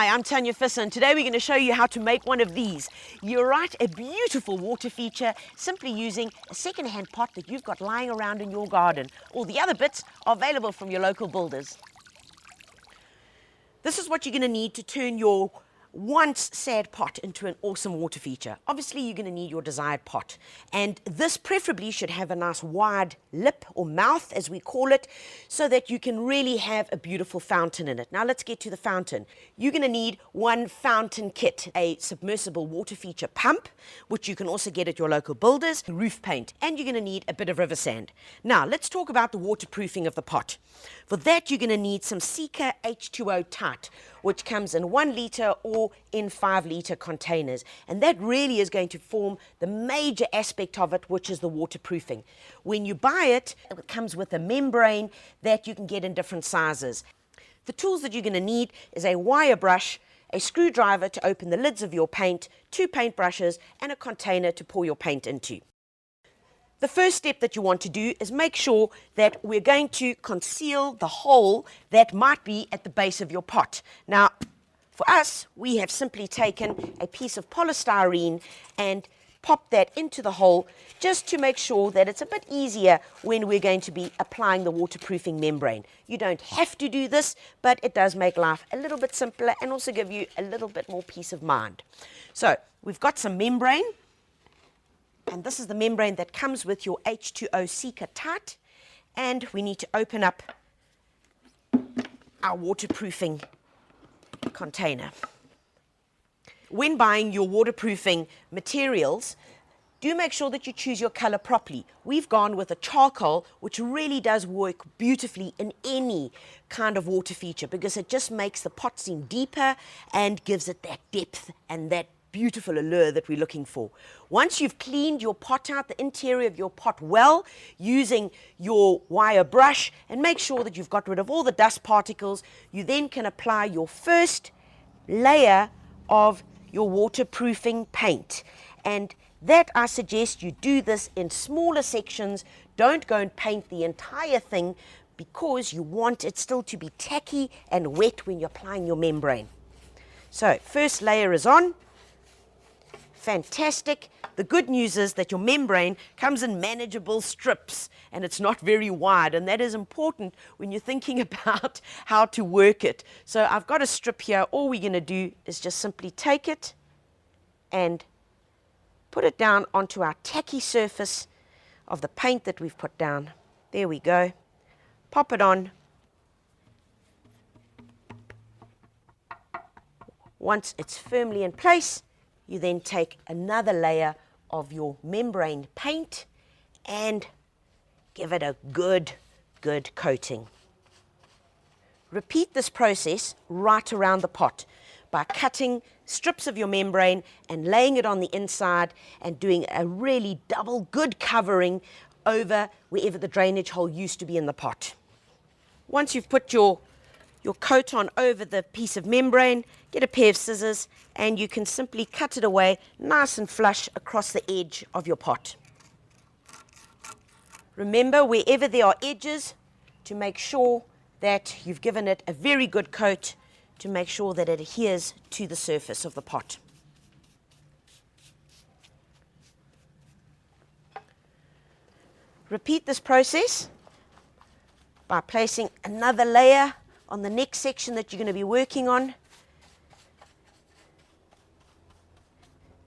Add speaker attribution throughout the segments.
Speaker 1: Hi, I'm Tanya Visser, and today we're going to show you how to make one of these. You write a beautiful water feature simply using a second-hand pot that you've got lying around in your garden. All the other bits are available from your local builders. This is what you're going to need to turn your once sad pot into an awesome water feature. Obviously, you're going to need your desired pot, and this preferably should have a nice wide lip or mouth, as we call it, so that you can really have a beautiful fountain in it. Now let's get to the fountain. You're going to need one fountain kit, a submersible water feature pump, which you can also get at your local builders, roof paint, and you're going to need a bit of river sand. Now let's talk about the waterproofing of the pot. For that, you're going to need some Seeker H2O Tart, which comes in 1 litre or in 5 litre containers. And that really is going to form the major aspect of it, which is the waterproofing. When you buy it, it comes with a membrane that you can get in different sizes. The tools that you're going to need is a wire brush, a screwdriver to open the lids of your paint, 2 paint brushes, and a container to pour your paint into. The first step that you want to do is make sure that we're going to conceal the hole that might be at the base of your pot. Now, for us, we have simply taken a piece of polystyrene and popped that into the hole just to make sure that it's a bit easier when we're going to be applying the waterproofing membrane. You don't have to do this, but it does make life a little bit simpler and also give you a little bit more peace of mind. So, we've got some membrane. And this is the membrane that comes with your H2O Seeker Tart. And we need to open up our waterproofing container. When buying your waterproofing materials, do make sure that you choose your color properly. We've gone with a charcoal, which really does work beautifully in any kind of water feature because it just makes the pot seem deeper and gives it that depth and that beautiful allure that we're looking for. Once you've cleaned your pot out, the interior of your pot well, using your wire brush, and make sure that you've got rid of all the dust particles, you then can apply your first layer of your waterproofing paint. And that I suggest you do this in smaller sections. Don't go and paint the entire thing because you want it still to be tacky and wet when you're applying your membrane. So, first layer is on. Fantastic. The good news is that your membrane comes in manageable strips and it's not very wide, and that is important when you're thinking about how to work it. So I've got a strip here. All we're going to do is just simply take it and put it down onto our tacky surface of the paint that we've put down. There we go. Pop it on. Once it's firmly in place, you then take another layer of your membrane paint and give it a good coating. Repeat this process right around the pot by cutting strips of your membrane and laying it on the inside and doing a really double good covering over wherever the drainage hole used to be in the pot. Once you've put your coat on over the piece of membrane, get a pair of scissors and you can simply cut it away nice and flush across the edge of your pot. Remember, wherever there are edges, to make sure that you've given it a very good coat to make sure that it adheres to the surface of the pot. Repeat this process by placing another layer on the next section that you're going to be working on.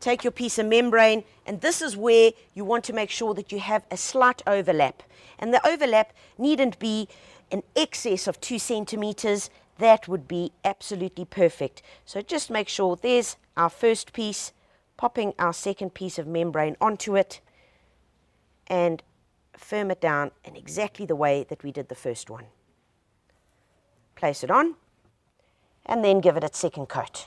Speaker 1: Take your piece of membrane, and this is where you want to make sure that you have a slight overlap. And the overlap needn't be in excess of 2 centimeters. That would be absolutely perfect. So just make sure there's our first piece, popping our second piece of membrane onto it, and firm it down in exactly the way that we did the first one. Place it on, and then give it its second coat.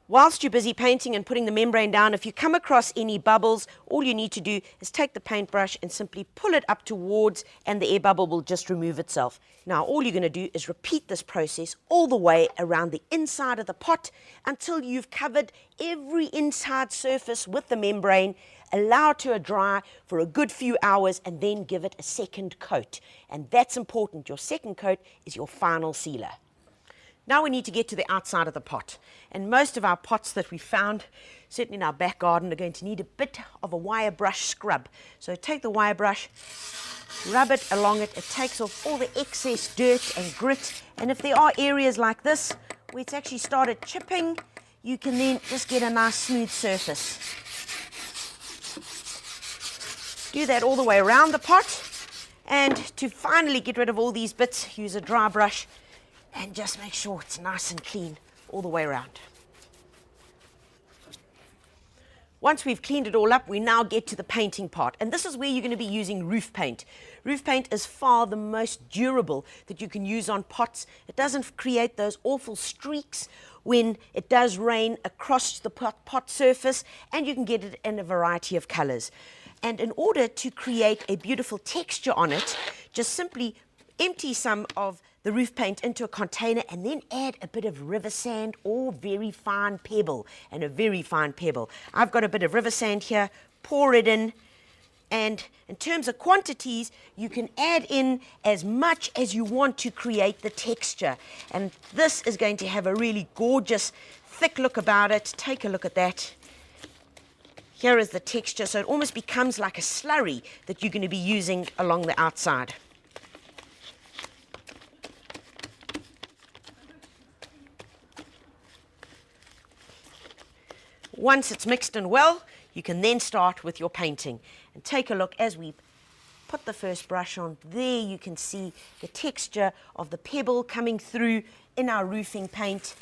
Speaker 1: Whilst you're busy painting and putting the membrane down, if you come across any bubbles, all you need to do is take the paintbrush and simply pull it up towards, and the air bubble will just remove itself. Now, all you're going to do is repeat this process all the way around the inside of the pot until you've covered every inside surface with the membrane allow it to dry for a good few hours, and then give it a second coat. And that's important. Your second coat is your final sealer. Now we need to get to the outside of the pot. And most of our pots that we found, certainly in our back garden, are going to need a bit of a wire brush scrub. So take the wire brush, rub it along it. It takes off all the excess dirt and grit. And if there are areas like this where it's actually started chipping, you can then just get a nice smooth surface. Do that all the way around the pot. And to finally get rid of all these bits, use a dry brush and just make sure it's nice and clean all the way around. Once we've cleaned it all up, we now get to the painting part. And this is where you're going to be using roof paint. Roof paint is far the most durable that you can use on pots. It doesn't create those awful streaks when it does rain across the pot surface, and you can get it in a variety of colors. And in order to create a beautiful texture on it, just simply empty some of the roof paint into a container and then add a bit of river sand or very fine pebble, and a very fine pebble. I've got a bit of river sand here, pour it in, and in terms of quantities, you can add in as much as you want to create the texture. And this is going to have a really gorgeous, thick look about it. Take a look at that. Here is the texture, so it almost becomes like a slurry that you're going to be using along the outside. Once it's mixed in well, you can then start with your painting. And take a look as we put the first brush on. There you can see the texture of the pebble coming through in our roofing paint.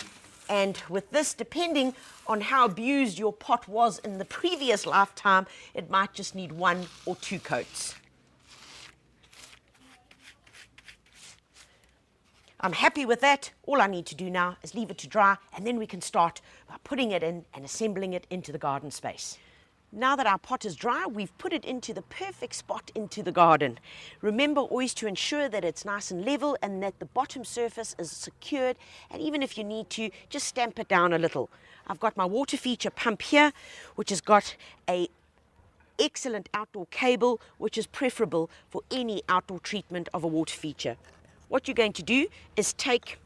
Speaker 1: And with this, depending on how abused your pot was in the previous lifetime, it might just need 1 or 2 coats. I'm happy with that. All I need to do now is leave it to dry, and then we can start by putting it in and assembling it into the garden space. Now that our pot is dry, we've put it into the perfect spot into the garden. Remember always to ensure that it's nice and level and that the bottom surface is secured, and even if you need to, just stamp it down a little. I've got my water feature pump here, which has got a excellent outdoor cable, which is preferable for any outdoor treatment of a water feature. What you're going to do is take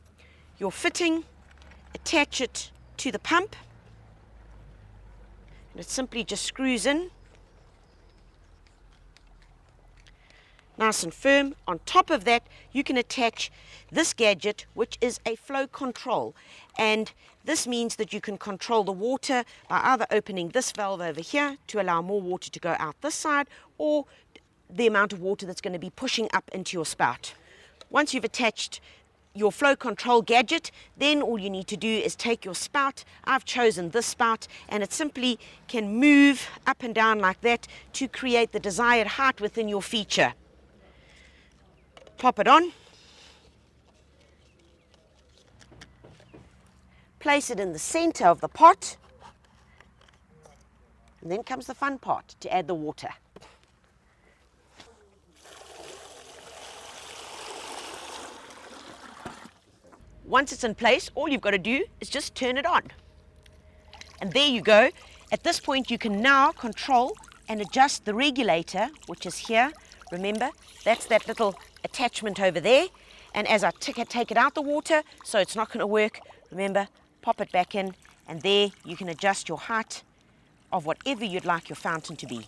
Speaker 1: your fitting, attach it to the pump, and it simply just screws in nice and firm. On top of that, you can attach this gadget, which is a flow control, and this means that you can control the water by either opening this valve over here to allow more water to go out this side, or the amount of water that's going to be pushing up into your spout. Once you've attached your flow control gadget, then all you need to do is take your spout. I've chosen this spout, and it simply can move up and down like that to create the desired height within your feature. Pop it on. Place it in the center of the pot. And then comes the fun part, to add the water. Once it's in place, all you've got to do is just turn it on. And there you go. At this point, you can now control and adjust the regulator, which is here. Remember, that's that little attachment over there. And as I take it out the water, so it's not going to work, remember, pop it back in, and there you can adjust your height of whatever you'd like your fountain to be.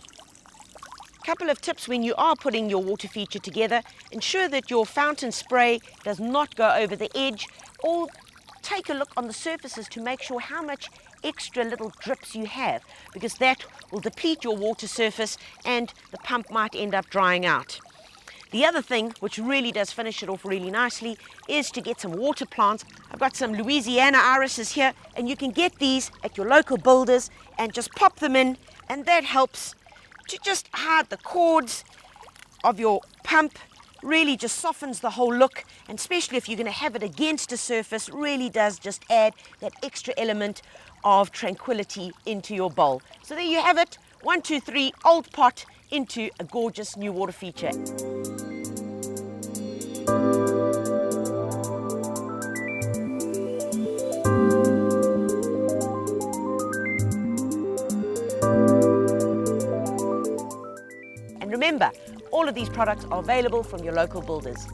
Speaker 1: Couple of tips when you are putting your water feature together: ensure that your fountain spray does not go over the edge, or take a look on the surfaces to make sure how much extra little drips you have, because that will deplete your water surface and the pump might end up drying out. The other thing, which really does finish it off really nicely, is to get some water plants. I've got some Louisiana irises here, and you can get these at your local builders and just pop them in, and that helps to just hide the cords of your pump. Really just softens the whole look, and especially if you're going to have it against a surface, really does just add that extra element of tranquility into your bowl. So there you have it, 1, 2, 3, old pot into a gorgeous new water feature. Remember, all of these products are available from your local builders.